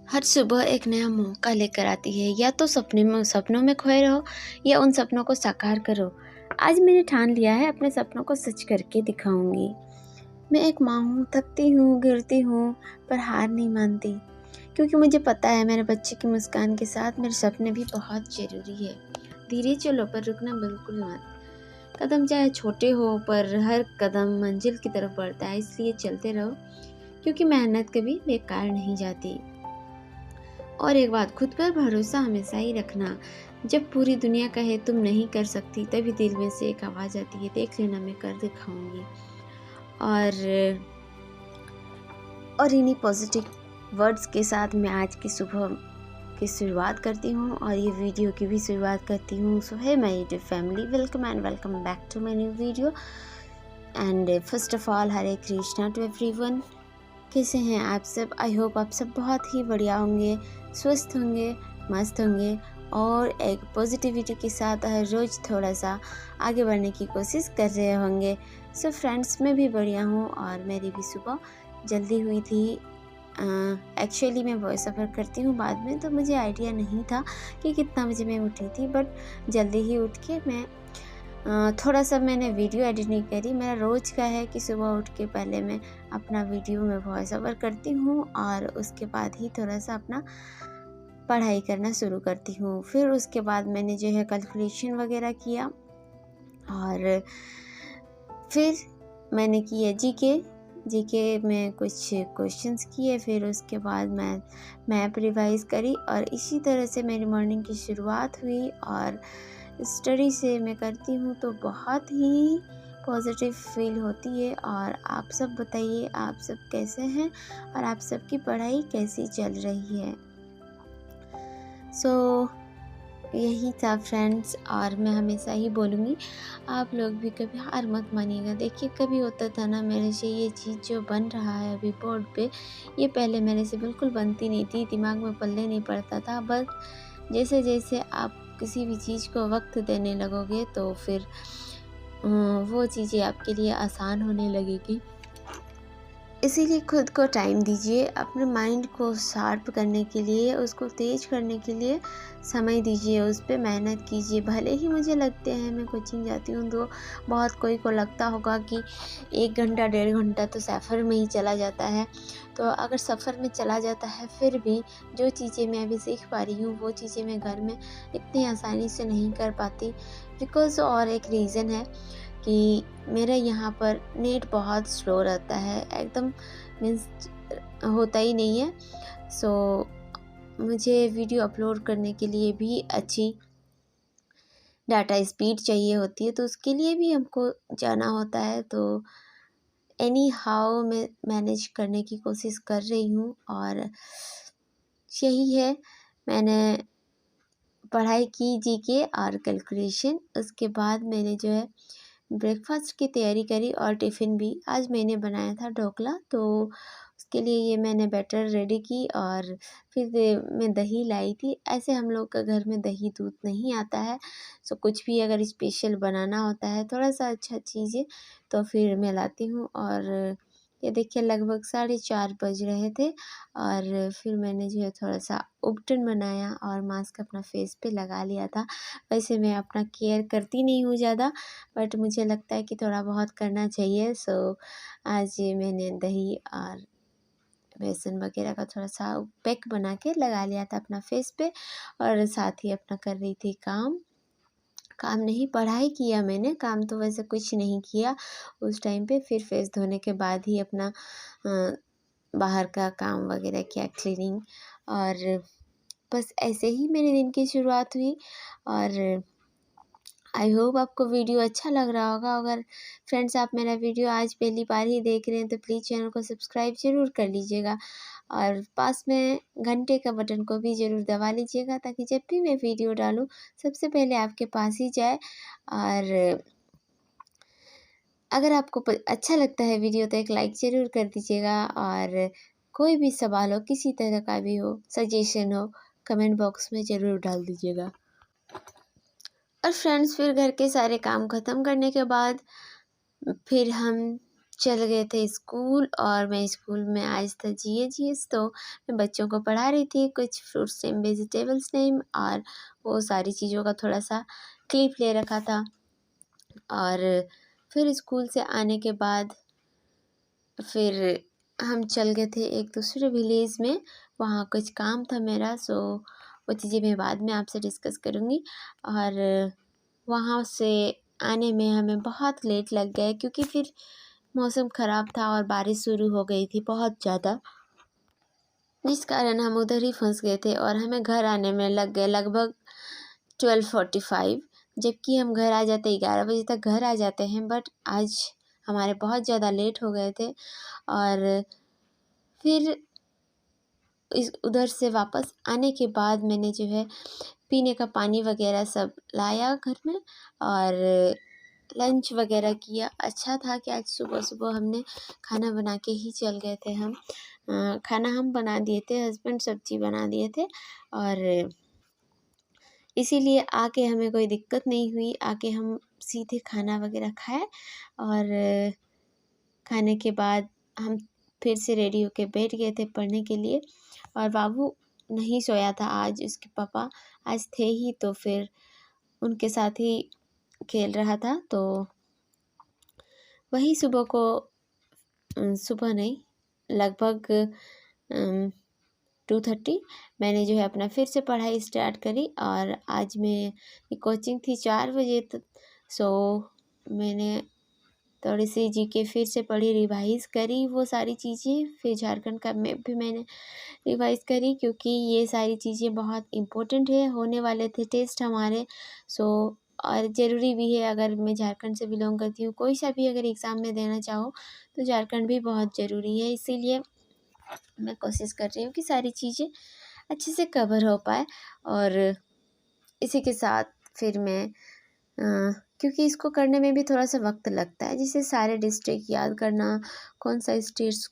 हर सुबह एक नया मौका लेकर आती है। या तो सपनों में खोए रहो या उन सपनों को साकार करो। आज मैंने ठान लिया है, अपने सपनों को सच करके दिखाऊंगी। मैं एक माँ हूँ, थकती हूँ, गिरती हूँ, पर हार नहीं मानती, क्योंकि मुझे पता है मेरे बच्चे की मुस्कान के साथ मेरे सपने भी बहुत ज़रूरी है। धीरे चलो, पर रुकना बिल्कुल मत। कदम चाहे छोटे हो, पर हर कदम मंजिल की तरफ बढ़ता है, इसलिए चलते रहो, क्योंकि मेहनत कभी बेकार नहीं जाती। और एक बात, खुद पर भरोसा हमेशा ही रखना। जब पूरी दुनिया कहे तुम नहीं कर सकती, तभी दिल में से एक आवाज़ आती है, देख लेना, मैं कर दिखाऊंगी। और इन्हीं पॉजिटिव वर्ड्स के साथ मैं आज की सुबह की शुरुआत करती हूँ और ये वीडियो की भी शुरुआत करती हूँ। So hi my YouTube family, welcome and welcome back to my new video. And first of all, Hare Krishna to everyone. कैसे हैं आप सब? आई होप आप सब बहुत ही बढ़िया होंगे, स्वस्थ होंगे, मस्त होंगे और एक पॉजिटिविटी के साथ हर रोज़ थोड़ा सा आगे बढ़ने की कोशिश कर रहे होंगे। सो फ्रेंड्स, मैं भी बढ़िया हूँ और मेरी भी सुबह जल्दी हुई थी। एक्चुअली मैं वॉइस ओवर करती हूँ बाद में, तो मुझे आइडिया नहीं था कि कितना बजे मैं उठी थी, बट जल्दी ही उठ के मैं थोड़ा सा मैंने वीडियो एडिटिंग करी। मेरा रोज़ का है कि सुबह उठ के पहले मैं अपना वीडियो में वॉइस ओवर करती हूँ और उसके बाद ही थोड़ा सा अपना पढ़ाई करना शुरू करती हूँ। फिर उसके बाद मैंने जो है कैलकुलेशन वगैरह किया और फिर मैंने किया जीके में कुछ क्वेश्चंस किए। फिर उसके बाद मैं मैप रिवाइज करी और इसी तरह से मेरी मॉर्निंग की शुरुआत हुई। और स्टडी से मैं करती हूँ तो बहुत ही पॉजिटिव फील होती है। और आप सब बताइए, आप सब कैसे हैं और आप सबकी पढ़ाई कैसी चल रही है? सो यही था फ्रेंड्स, और मैं हमेशा ही बोलूँगी, आप लोग भी कभी हार मत मानिएगा। देखिए, कभी होता था ना मेरे से ये चीज़ जो बन रहा है अभी बोर्ड पे, ये पहले मेरे से बिल्कुल बनती नहीं थी, दिमाग में पल्ले नहीं पड़ता था। बस जैसे जैसे आप किसी भी चीज़ को वक्त देने लगोगे तो फिर वो चीज़ें आपके लिए आसान होने लगेगी। इसीलिए खुद को टाइम दीजिए, अपने माइंड को शार्प करने के लिए, उसको तेज करने के लिए समय दीजिए, उस पर मेहनत कीजिए। भले ही मुझे लगते हैं, मैं कोचिंग जाती हूँ तो बहुत कोई को लगता होगा कि 1 घंटा 1.5 घंटा तो सफ़र में ही चला जाता है। तो अगर सफ़र में चला जाता है, फिर भी जो चीज़ें मैं अभी सीख पा रही हूँ वो चीज़ें मैं घर में इतनी आसानी से नहीं कर पाती। बिकॉज़ और एक रीज़न है कि मेरे यहाँ पर नेट बहुत स्लो रहता है, एकदम मीन्स होता ही नहीं है। सो मुझे वीडियो अपलोड करने के लिए भी अच्छी डाटा स्पीड चाहिए होती है, तो उसके लिए भी हमको जाना होता है। तो एनी हाउ मैं मैनेज करने की कोशिश कर रही हूँ और यही है। मैंने पढ़ाई की जीके और कैलकुलेशन, उसके बाद मैंने जो है ब्रेकफास्ट की तैयारी करी और टिफ़िन भी। आज मैंने बनाया था ढोकला, तो उसके लिए ये मैंने बैटर रेडी की और फिर मैं दही लाई थी। ऐसे हम लोग का घर में दही दूध नहीं आता है, सो कुछ भी अगर स्पेशल बनाना होता है, थोड़ा सा अच्छा चीज़ें, तो फिर मैं लाती हूँ। और ये देखिए, लगभग 4:30 बज रहे थे और फिर मैंने जो है थोड़ा सा उपटन बनाया और मास्क अपना फेस पे लगा लिया था। वैसे मैं अपना केयर करती नहीं हूँ ज़्यादा, बट मुझे लगता है कि थोड़ा बहुत करना चाहिए। सो आज ये मैंने दही और बेसन वगैरह का थोड़ा सा पैक बना के लगा लिया था अपना फेस पे और साथ ही अपना कर रही थी काम नहीं, पढ़ाई किया मैंने। काम तो वैसे कुछ नहीं किया उस टाइम पे। फिर फेस धोने के बाद ही अपना बाहर का काम वगैरह किया, क्लीनिंग। और बस ऐसे ही मेरे दिन की शुरुआत हुई। और आई होप आपको वीडियो अच्छा लग रहा होगा। अगर फ्रेंड्स आप मेरा वीडियो आज पहली बार ही देख रहे हैं तो प्लीज़ चैनल को सब्सक्राइब ज़रूर कर लीजिएगा और पास में घंटे का बटन को भी ज़रूर दबा लीजिएगा, ताकि जब भी मैं वीडियो डालूँ सबसे पहले आपके पास ही जाए। और अगर आपको अच्छा लगता है वीडियो तो एक लाइक ज़रूर कर दीजिएगा। और कोई भी सवाल हो, किसी तरह का भी हो, सजेशन हो, कमेंट बॉक्स में ज़रूर डाल दीजिएगा। और फ्रेंड्स, फिर घर के सारे काम ख़त्म करने के बाद फिर हम चल गए थे स्कूल और मैं स्कूल में आज था जीएस तो मैं बच्चों को पढ़ा रही थी कुछ फ्रूट्स नेम वेजिटेबल्स नेम और वो सारी चीज़ों का थोड़ा सा क्लिप ले रखा था। और फिर स्कूल से आने के बाद फिर हम चल गए थे एक दूसरे विलेज में, वहाँ कुछ काम था मेरा, सो वो चीज़ें मैं बाद में आपसे डिस्कस करूँगी। और वहाँ से आने में हमें बहुत लेट लग गया क्योंकि फिर मौसम ख़राब था और बारिश शुरू हो गई थी बहुत ज़्यादा, जिस कारण हम उधर ही फंस गए थे और हमें घर आने में लग गए लगभग 12:45, जबकि हम घर आ जाते 11 बजे तक घर आ जाते हैं। बट आज हमारे बहुत ज़्यादा लेट हो गए थे और फिर इस उधर से वापस आने के बाद मैंने जो है पीने का पानी वगैरह सब लाया घर में और लंच वगैरह किया। अच्छा था कि आज सुबह सुबह हमने खाना बना के ही चल गए थे हम। खाना हम बना दिए थे, हस्बैंड सब्जी बना दिए थे और इसीलिए आके हमें कोई दिक्कत नहीं हुई। आके हम सीधे खाना वगैरह खाए और खाने के बाद हम फिर से रेडी होके बैठ गए थे पढ़ने के लिए। और बाबू नहीं सोया था आज, उसके पापा आज थे ही तो फिर उनके साथ ही खेल रहा था। तो वही सुबह को सुबह नहीं लगभग 2:30 मैंने जो है अपना फिर से पढ़ाई स्टार्ट करी। और आज मैं कोचिंग थी 4 बजे तक, सो मैंने थोड़ी सी जीके फिर से पढ़ी, रिवाइज़ करी वो सारी चीज़ें। फिर झारखंड का मैप भी मैंने रिवाइज़ करी क्योंकि ये सारी चीज़ें बहुत इम्पोर्टेंट है, होने वाले थे टेस्ट हमारे। सो और ज़रूरी भी है, अगर मैं झारखंड से बिलोंग करती हूँ, कोई सा भी अगर एग्ज़ाम में देना चाहो तो झारखंड भी बहुत ज़रूरी है। इसीलिए मैं कोशिश कर रही हूँ कि सारी चीज़ें अच्छे से कवर हो पाए। और इसी के साथ फिर मैं क्योंकि इसको करने में भी थोड़ा सा वक्त लगता है, जैसे सारे डिस्ट्रिक्ट याद करना, कौन सा स्टेट्स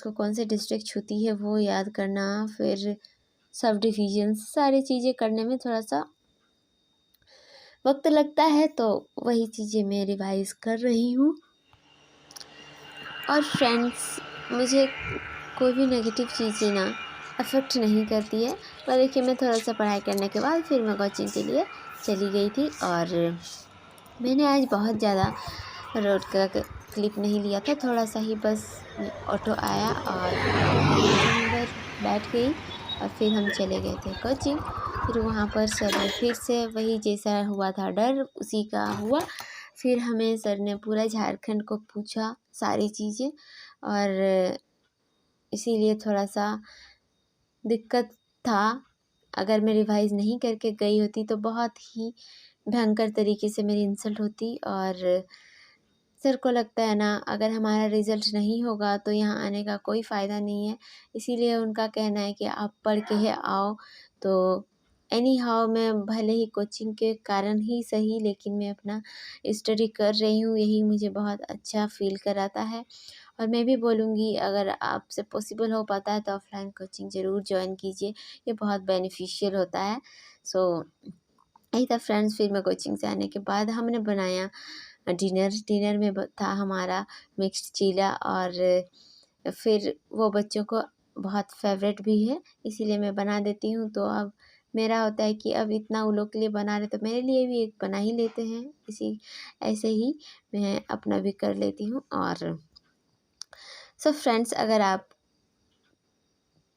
को कौन से डिस्ट्रिक्ट छूती है वो याद करना, फिर सब डिविजन सारी चीज़ें करने में थोड़ा सा वक्त लगता है। तो वही चीज़ें मैं रिवाइज़ कर रही हूँ। और फ्रेंड्स, मुझे कोई भी नेगेटिव चीज़ें ना अफेक्ट नहीं करती है। पर देखिए मैं थोड़ा सा पढ़ाई करने के बाद फिर मैं कोचिंग के लिए चली गई थी और मैंने आज बहुत ज़्यादा रोड का क्लिप नहीं लिया था, थोड़ा सा ही बस ऑटो आया और अंदर बैठ गई और फिर हम चले गए थे कोचिंग। फिर वहाँ पर सर ने फिर से वही जैसा हुआ था डर उसी का हुआ। फिर हमें सर ने पूरा झारखंड को पूछा सारी चीज़ें और इसीलिए थोड़ा सा दिक्कत था। अगर मैं रिवाइज़ नहीं करके गई होती तो बहुत ही भयंकर तरीके से मेरी इंसल्ट होती। और सर को लगता है ना, अगर हमारा रिज़ल्ट नहीं होगा तो यहाँ आने का कोई फ़ायदा नहीं है। इसीलिए उनका कहना है कि आप पढ़ के ही आओ। तो एनी हाउ मैं भले ही कोचिंग के कारण ही सही, लेकिन मैं अपना स्टडी कर रही हूँ, यही मुझे बहुत अच्छा फ़ील कराता है। और मैं भी बोलूँगी, अगर आपसे पॉसिबल हो पाता है तो ऑफ़लाइन कोचिंग ज़रूर जॉइन कीजिए, ये बहुत बेनिफिशियल होता है। सो यही था फ्रेंड्स। फिर मैं कोचिंग से आने के बाद हमने बनाया डिनर में था हमारा मिक्स्ड चीला और फिर वो बच्चों को बहुत फेवरेट भी है, इसीलिए मैं बना देती हूँ। तो अब मेरा होता है कि अब इतना उन लोग के लिए बना रहे तो मेरे लिए भी एक बना ही लेते हैं। इसी ऐसे ही मैं अपना भी कर लेती हूँ। और सो फ्रेंड्स, अगर आप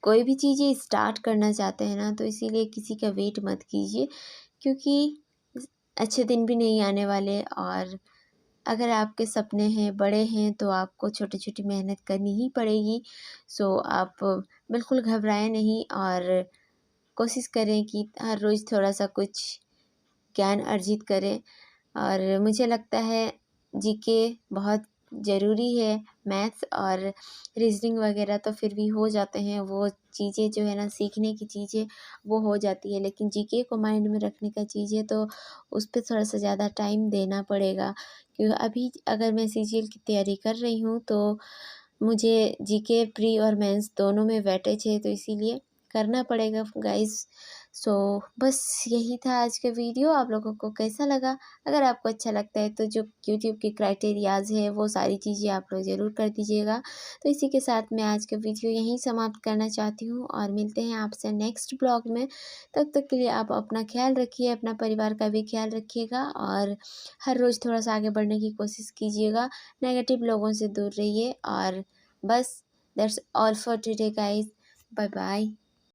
कोई भी चीज़ें स्टार्ट करना चाहते हैं ना, तो इसीलिए किसी का वेट मत कीजिए क्योंकि अच्छे दिन भी नहीं आने वाले। और अगर आपके सपने हैं, बड़े हैं, तो आपको छोटी छोटी मेहनत करनी ही पड़ेगी। सो आप बिल्कुल घबराएं नहीं और कोशिश करें कि हर रोज़ थोड़ा सा कुछ ज्ञान अर्जित करें। और मुझे लगता है जीके बहुत ज़रूरी है। मैथ्स और रीजनिंग वगैरह तो फिर भी हो जाते हैं, वो चीज़ें जो है ना सीखने की चीज़ें वो हो जाती है, लेकिन जीके को माइंड में रखने का चीज़ें तो उस पर थोड़ा सा ज़्यादा टाइम देना पड़ेगा। क्योंकि अभी अगर मैं सीजीएल की तैयारी कर रही हूँ तो मुझे जीके प्री और मेंस दोनों में वेटेज है, तो इसीलिए करना पड़ेगा गाइस। सो बस यही था आज का वीडियो। आप लोगों को कैसा लगा? अगर आपको अच्छा लगता है तो जो यूट्यूब के क्राइटेरियाज़ है वो सारी चीज़ें आप लोग ज़रूर कर दीजिएगा। तो इसी के साथ मैं आज का वीडियो यहीं समाप्त करना चाहती हूँ और मिलते हैं आपसे नेक्स्ट ब्लॉग में। तब तक के लिए आप अपना ख्याल रखिए, अपना परिवार का भी ख्याल रखिएगा और हर रोज़ थोड़ा सा आगे बढ़ने की कोशिश कीजिएगा। नेगेटिव लोगों से दूर रहिए और बस that's all for today guys. Bye bye.